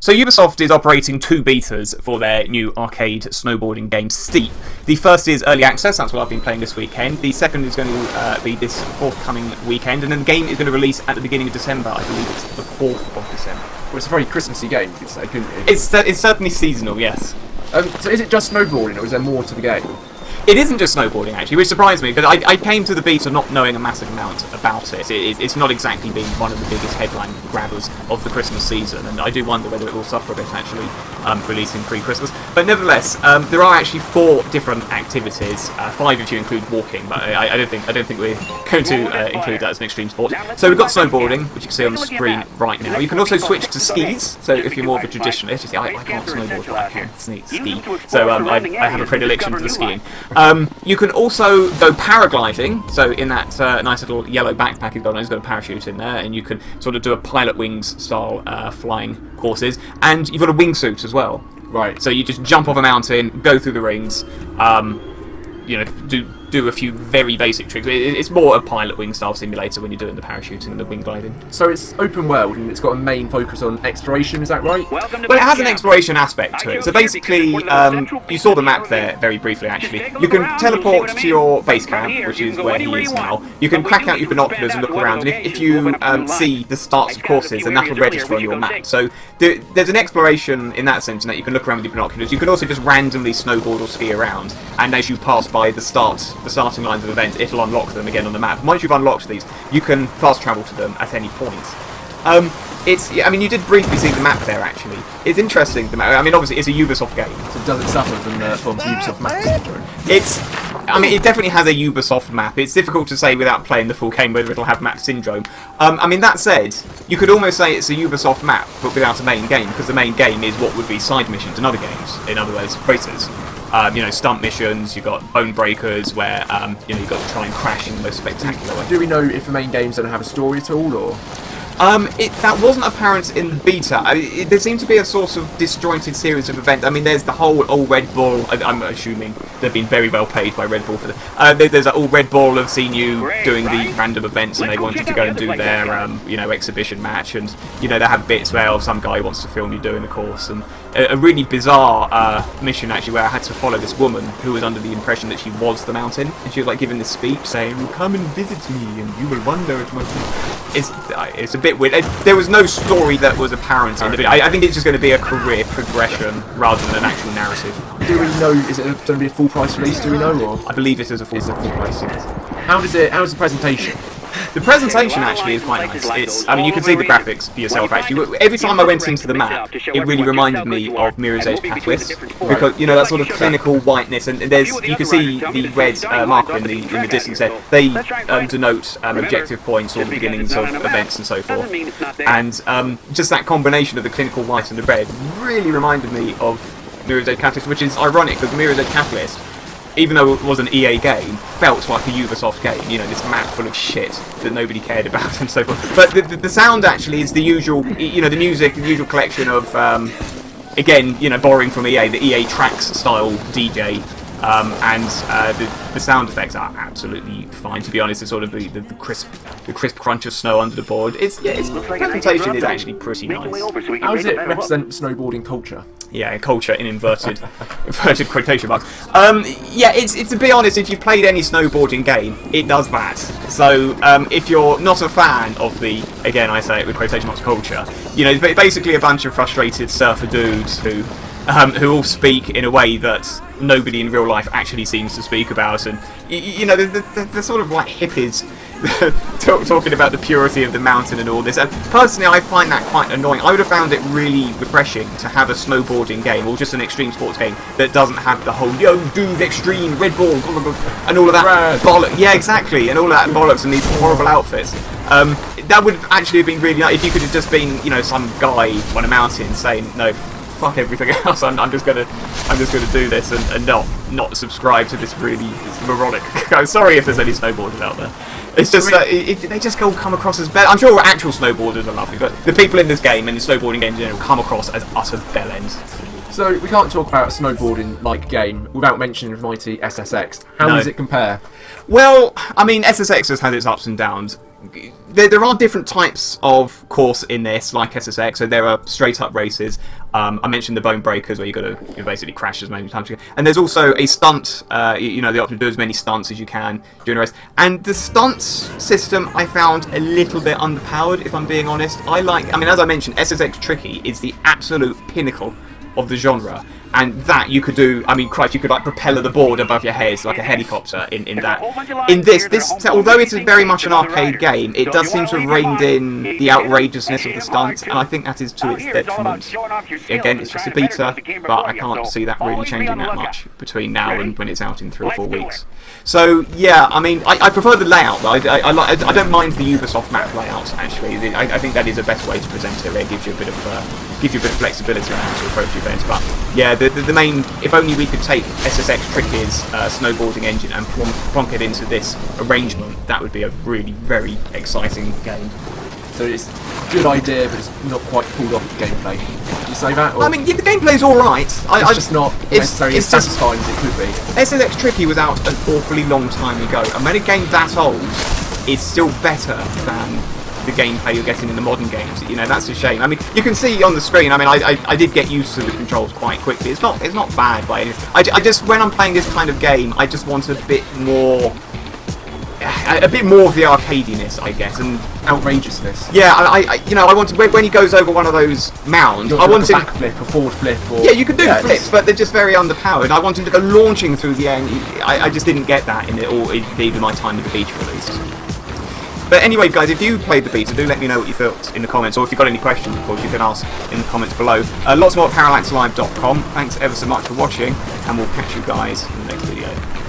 So Ubisoft is operating 2 betas for their new arcade snowboarding game, Steep. The first is Early Access, that's what I've been playing this weekend. The second is going to be this forthcoming weekend, and then the game is going to release at the beginning of December. I believe it's the 4th of December. Well, it's a very Christmassy game, you could say, couldn't you? It's certainly seasonal, yes. So is it just snowboarding, or is there more to the game? It isn't just snowboarding, actually, which surprised me, because I came to the beta not knowing a massive amount about it. It's not exactly been one of the biggest headline grabbers of the Christmas season, and I do wonder whether it will suffer a bit, actually, releasing pre-Christmas. But nevertheless, there are actually 4 different activities, 5 if you include walking, but I don't think we're going to include that as an extreme sport. So we've got snowboarding, which you can see on the screen right now. You can also switch to skis, so if you're more of a traditionalist, you see, I can't snowboard, but I can ski. So I have a predilection for the skiing. You can also go paragliding, so in that nice little yellow backpack you've got a parachute in there, and you can sort of do a Pilot Wings style flying courses, and you've got a wingsuit as well. Right. So you just jump off a mountain, go through the rings, do a few very basic tricks. It's more a Pilot Wing style simulator when you're doing the parachuting and the wing gliding. So it's open world and it's got a main focus on exploration, is that right? Well, it has an exploration aspect to it. So basically, you saw the map there very briefly actually. You can teleport to your base camp, which is where he is now. You can crack out your binoculars and look around, and if you see the starts of courses, then that'll register on your map. So there's an exploration in that sense, in that you can look around with your binoculars. You can also just randomly snowboard or ski around, and as you pass by the starting lines of events, it'll unlock them again on the map. Once you've unlocked these, you can fast travel to them at any point. You did briefly see the map there, actually. It's interesting, the map. I mean, obviously, it's a Ubisoft game. So does it suffer from the Ubisoft map syndrome? It definitely has a Ubisoft map. It's difficult to say without playing the full game whether it'll have map syndrome. That said, you could almost say it's a Ubisoft map, but without a main game, because the main game is what would be side missions in other games. In other words, races. Stunt missions, you've got bone breakers where, you've got to try and crash in the most spectacular way. Do we know if the main games don't have a story at all, or...? That wasn't apparent in the beta. There seemed to be a sort of disjointed series of events. There's the whole All Red Bull. I'm assuming they've been very well paid by Red Bull for that. There's that All Red Bull of seeing you doing the random events, and they wanted to go and do their, exhibition match. And they have bits where some guy wants to film you doing the course, and a really bizarre mission actually where I had to follow this woman who was under the impression that she was the mountain, and she was like giving this speech saying, "Come and visit me, and you will wonder at my." It's a bit weird. There was no story that was apparent in the video. I think it's just going to be a career progression rather than an actual narrative. Do we know? Is it going to be a full price release? Do we know? Or I believe it is a full price release. How's the presentation? The presentation actually is quite nice. You can see the graphics for yourself actually. Every time I went into the map, it really reminded me of Mirror's Edge Catalyst, because that sort of clinical whiteness, and you can see the red marker in the distance there. They denote objective points or the beginnings of events and so forth. And just that combination of the clinical white and the red really reminded me of Mirror's Edge Catalyst, which is ironic because Mirror's Edge Catalyst, even though it was an EA game, felt like a Ubisoft game. This map full of shit that nobody cared about and so forth. But the sound actually is the usual, the music, the usual collection of, again, borrowing from EA, the EA Tracks style DJ. The sound effects are absolutely fine. To be honest, it's sort of the crisp crunch of snow under the board. The presentation is actually pretty nice. How does it represent snowboarding culture? Yeah, culture in inverted quotation marks. It's to be honest, if you've played any snowboarding game, it does that. So if you're not a fan of the, again I say it with quotation marks, culture, it's basically a bunch of frustrated surfer dudes who all speak in a way that nobody in real life actually seems to speak about, and they're sort of like hippies talking about the purity of the mountain and all this. And personally, I find that quite annoying. I would have found it really refreshing to have a snowboarding game or just an extreme sports game that doesn't have the whole dude extreme Red Bull and all of that bollocks. Yeah, exactly, and all of that bollocks and these horrible outfits. That would actually have been really nice if you could have just been some guy on a mountain saying no. Fuck everything else. I'm just gonna do this and not subscribe to this really moronic. I'm sorry if there's any snowboarders out there. It's just they just come across as bell. I'm sure actual snowboarders are lovely, but the people in this game and the snowboarding games in general come across as utter bellends. So we can't talk about a snowboarding-like game without mentioning the mighty SSX. How does it compare? Well, SSX has had its ups and downs. there are different types of course in this, like SSX. So there are straight up races. I mentioned the bone breakers, where you basically crash as many times as you can. And there's also a stunt. You know, the option to do as many stunts as you can during a race. And the stunts system I found a little bit underpowered, if I'm being honest. I mean, as I mentioned, SSX Tricky is the absolute pinnacle of the genre. And that you could do, I mean, Christ, you could like propeller the board above your head like a helicopter in that. In this, although it's very much an arcade game, it does seem to have reined in the outrageousness of the stunts, and I think that is to its detriment. Again, it's just a beta, but I can't see that really changing that much between now and when it's out in 3 or 4 weeks. So yeah, I mean, I prefer the layout. Though. I don't mind the Ubisoft map layout. Actually, I think that is the best way to present it. It gives you a bit of flexibility on how to approach events. But yeah, the main, if only we could take SSX Tricky's snowboarding engine and plonk it into this arrangement, that would be a really very exciting game. So it's a good idea, but it's not quite pulled off the gameplay. Would you say that? Or? I mean, yeah, the gameplay's alright. It's just not necessarily as satisfying as it could be. SSX Tricky was out an awfully long time ago, and when a game that old is still better than the gameplay you're getting in the modern games, you know, that's a shame. I mean, you can see on the screen, I mean, I did get used to the controls quite quickly. It's not bad by any. I just, when I'm playing this kind of game, I just want a bit more of the arcadiness, I guess, and outrageousness. Yeah, I wanted when he goes over one of those mounds. I wanted a backflip, a forward flip. Or, yeah, you can do flips, but they're just very underpowered. I wanted to go launching through the air. And I just didn't get that in it, or even my time with the beta release. But anyway, guys, if you played the beta, do let me know what you thought in the comments, or if you've got any questions, of course, you can ask in the comments below. Lots more at ParallaxLive.com. Thanks ever so much for watching, and we'll catch you guys in the next video.